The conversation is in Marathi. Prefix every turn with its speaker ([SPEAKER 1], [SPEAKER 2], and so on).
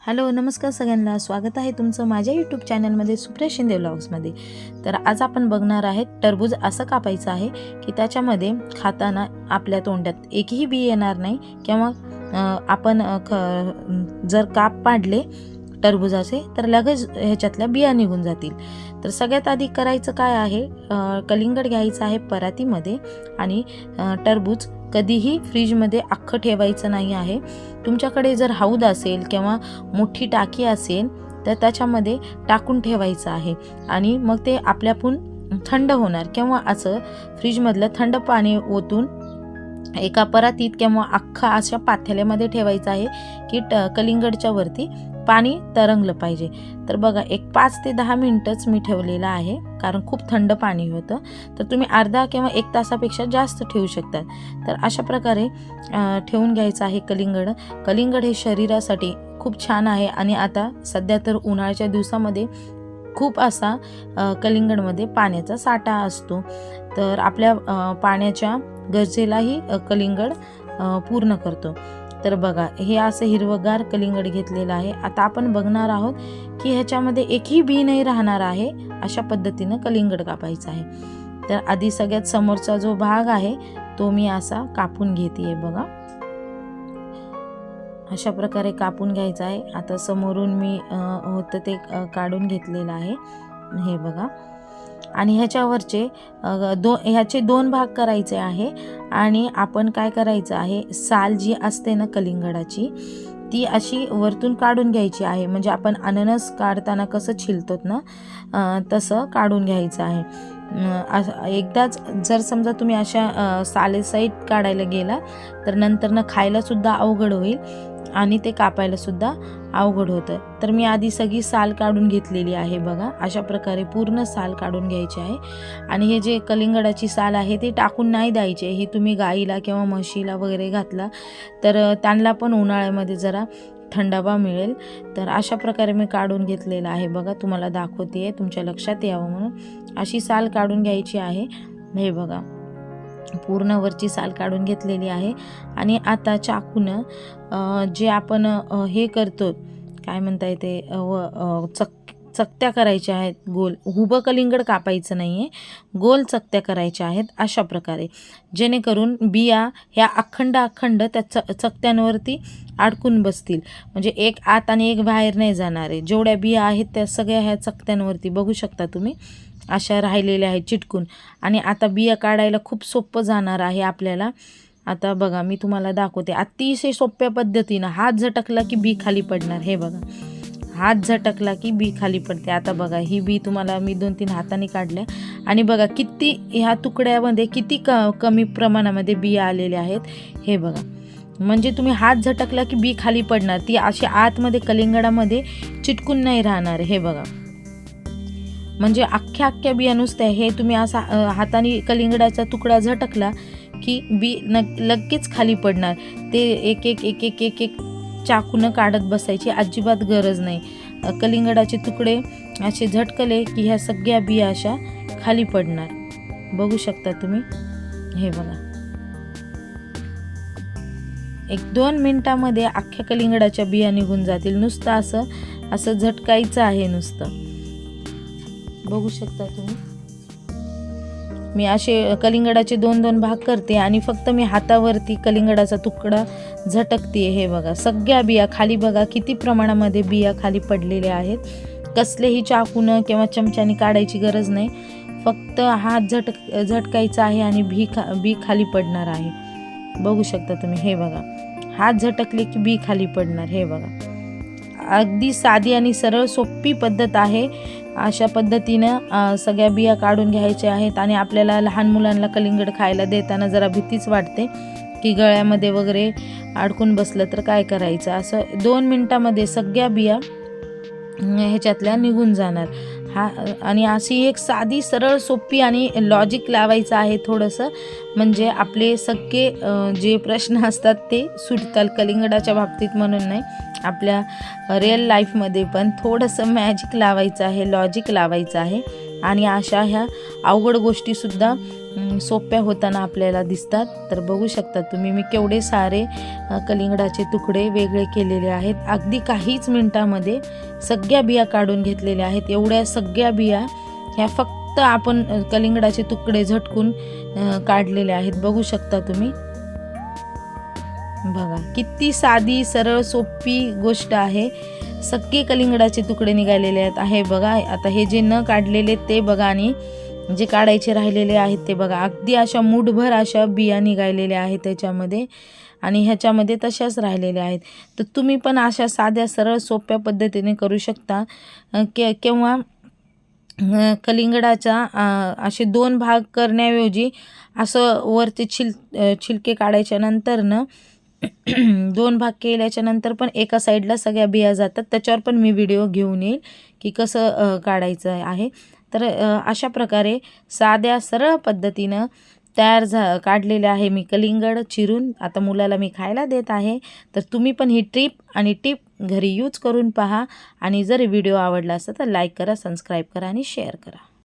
[SPEAKER 1] हॅलो नमस्कार सगळ्यांना, स्वागत आहे तुमचं माझ्या यूट्यूब चॅनलमध्ये सुप्रिया शिंदे व्लॉग्समध्ये। तर आज आपण बघणार आहे टरबूज असं कापायचं आहे की त्याच्यामध्ये खाताना आपल्या तोंडात एकही बी येणार नाही किंवा आपण जर काप पाडले टरबूजाचे तर लगेच ह्याच्यातल्या बिया निघून जातील। तर सगळ्यात आधी करायचं काय आहे, कलिंगड घ्यायचं आहे परातीमध्ये आणि टरबूज कधीही फ्रीजमध्ये अख्खं ठेवायचं नाही आहे। तुमच्याकडे जर हौद असेल किंवा मोठी टाकी असेल तर त्याच्यामध्ये टाकून ठेवायचं आहे आणि मग ते आपल्यापून थंड होणार किंवा असं फ्रीजमधलं थंड पाणी ओतून एका परातीत किंवा अख्खा अशा पातेल्यामध्ये ठेवायचं आहे की कलिंगडच्या वरती पाणी तरंगलं पाहिजे। तर बघा एक 5 ते 10 मिनिटच मी ठेवलेलं आहे, कारण खूप थंड पाणी होतं। तर तुम्ही अर्धा किंवा 1 तासापेक्षा जास्त ठेवू शकतात। तर अशा प्रकारे ठेवून घ्यायचं आहे कलिंगड हे शरीरासाठी खूप छान आहे आणि आता सध्या तर उन्हाळ्याच्या दिवसामध्ये खूप असा कलिंगडमध्ये पाण्याचा साठा असतो। तर आपल्या पाण्याच्या गरजेलाही कलिंगड पूर्ण करतो। तर बघा हे असं हिरवगार कलिंगड घेतलेलं आहे। आता आपण बघणार आहोत की ह्याच्यामध्ये एकही बी नाही राहणार आहे, अशा पद्धतीनं कलिंगड कापायचं आहे। तर आधी सगळ्यात समोरचा जो भाग आहे तो मी असा कापून घेते बघा, अशा प्रकारे कापून घ्यायचा आहे। आता समोरून मी होतं ते काढून घेतलेलं आहे, हे बघा। आणि ह्याच्यावरचे ह्याचे 2 भाग करायचे आहे आणि आपण काय करायचं आहे, साल जी असते ना कलिंगडाची ती अशी वरतून काढून घ्यायची आहे। म्हणजे आपण अननस काढताना कसं छिलतो ना तसं काढून घ्यायचं आहे। एकदाच जर समजा तुम्ही अशा सालेसहित काढायला गेला तर नंतर खायला सुद्धा अवघड होईल आणि ते कापायला सुद्धा अवघड होतं। तर मी आधी सगळी साल काढून घेतलेली आहे बघा, अशा प्रकारे पूर्ण साल काढून घ्यायची आहे। आणि हे जे कलिंगडाची साल आहे ते टाकून नाही द्यायचे, हे तुम्ही गाईला किंवा म्हशीला वगैरे घातला तर त्यांना पण उन्हाळ्यामध्ये जरा थंडावा मिळेल। तर अशा प्रकारे मी काढून घेतलेलं आहे बघा, तुम्हाला दाखवते तुमच्या लक्षात यावं म्हणून अशी साल काढून घ्यायची आहे। हे बघा पूर्ण वरची साल काढून घेतलेली आहे। आणि आता चाकून जे आपण हे करतो काय म्हणता येते चकत्या करायच्या आहेत, गोल उभं कलिंगड कापायचं नाही आहे, गोल चकत्या करायच्या आहेत अशा प्रकारे, जेणेकरून बिया ह्या अखंड त्या चकत्यांवरती अडकून बसतील। म्हणजे एक आत आणि एक बाहेर नाही जाणार आहे। जेवढ्या बिया आहेत त्या सगळ्या ह्या चकत्यांवरती बघू शकता तुम्ही अशा राहिलेल्या आहेत चिटकून। आणि आता बिया काढायला खूप सोपं जाणार आहे आपल्याला। आता बघा मी तुम्हाला दाखवते अतिशय सोप्या पद्धतीनं, हात झटकला की बी खाली पडणार। हे बघा हात झटकला की बी खाली पडते। आता बघा ही बी तुम्हाला मी 2-3 हाताने काढल्या आणि बघा किती ह्या तुकड्यामध्ये किती कमी प्रमाणामध्ये बिया आलेल्या आहेत, हे बघा। म्हणजे तुम्ही हात झटकला की बी खाली पडणार, ती अशी आतमध्ये कलिंगडामध्ये चिटकून नाही राहणार। हे बघा म्हणजे अख्ख्या बिया नुसत्या, हे तुम्ही असा हाताने कलिंगडाचा तुकडा झटकला की बी लगेच खाली पडणार। ते एक एक चाकून काढत बसायची अजिबात गरज नाही। कलिंगडाचे तुकडे असे झटकले की ह्या सगळ्या बिया अशा खाली पडणार, बघू शकता तुम्ही। हे बघा 1-2 मिनिटामध्ये अख्ख्या कलिंगडाच्या बिया निघून जातील। नुसतं असं झटकायचं आहे, नुसतं बघू शकता तुम्ही। मी असे कलिंगडाचे 2-2 भाग करते आणि फक्त मी हातावरती कलिंगडाचा तुकडा झटकते। हे बघा सगळ्या बिया खाली, बघा किती प्रमाणामध्ये बिया खाली पडलेल्या आहेत। कसलेही चाकून किंवा चमच्याने काढायची गरज नाही, फक्त हात झटकायचा आहे आणि बी खाली पडणार आहे, बघू शकता तुम्ही। हे बघा हात झटकले की बी खाली पडणार। हे बघा अगदी साधी आणि सरळ सोपी पद्धत आहे। अशा पद्धतीनं सगळ्या बिया काढून घ्यायच्या आहेत। आणि आपल्याला लहान मुलांना कलिंगड खायला देताना जरा भीतीच वाटते की गळ्यामध्ये वगैरे अडकून बसलं तर काय करायचं। असं 2 मिनिटामध्ये सगळ्या बिया ह्याच्यातल्या निघून जाणार। आणि अशी एक साधी सरळ सोपी आणि लॉजिक लावायचं आहे थोडंसं, म्हणजे आपले सगळे जे प्रश्न असतात ते सुटतात कलिंगडाच्या बाबतीत म्हणून नाही, आपल्या रिअल लाईफमध्ये पण थोडंसं मॅजिक लावायचं आहे, लॉजिक लावायचं आहे। आणि अशा ह्या अवघड गोष्टीसुद्धा सोप्या होताना आपल्याला दिसतात. तर बघू शकता तुम्ही मी केवढे सारे कलिंगडाचे तुकडे वेगळे केलेले आहेत. अगदी काहीच मिनिटामध्ये सगळ्या बिया काढून घेतलेल्या आहेत. एवढ्या सगळ्या बिया ह्या फक्त आपण कलिंगडाचे तुकडे झटकून काढलेले आहेत. बघू शकता तुम्ही. बघा किती साधी सरळ सोपी गोष्ट आहे. सगळे कलिंगडाचे तुकडे निघालेले आहेत आहे बघा. आता हे जे न काढलेले ते बघा आणि जे काढायचे राहिलेले आहेत ते बघा. अगदी अशा मूठभर अशा बिया निघालेल्या आहेत त्याच्यामध्ये आणि ह्याच्यामध्ये तशाच राहिलेल्या आहेत. तर तुम्ही पण अशा साध्या सरळ सोप्या पद्धतीने करू शकता. किंवा कलिंगडाचा असे 2 भाग करण्याऐवजी असं वरचे छिलके काढायच्या नंतर न 2 भाग केल्याच्या नंतर पण एका साईडला सगळ्या बिया जातात. त्याच्यावर पण मी व्हिडिओ घेऊन येईल की कसं काढायचं आहे. तर अशा प्रकारे साध्या सरळ पद्धतीनं काढलेले आहे मी कलिंगड चिरून. आता मुलाला मी खायला देत आहे. तर तुम्ही पण ही टिप घरी यूज करून पहा आणि जर व्हिडिओ आवडला असेल तर लाईक करा, सबस्क्राईब करा आणि शेअर करा.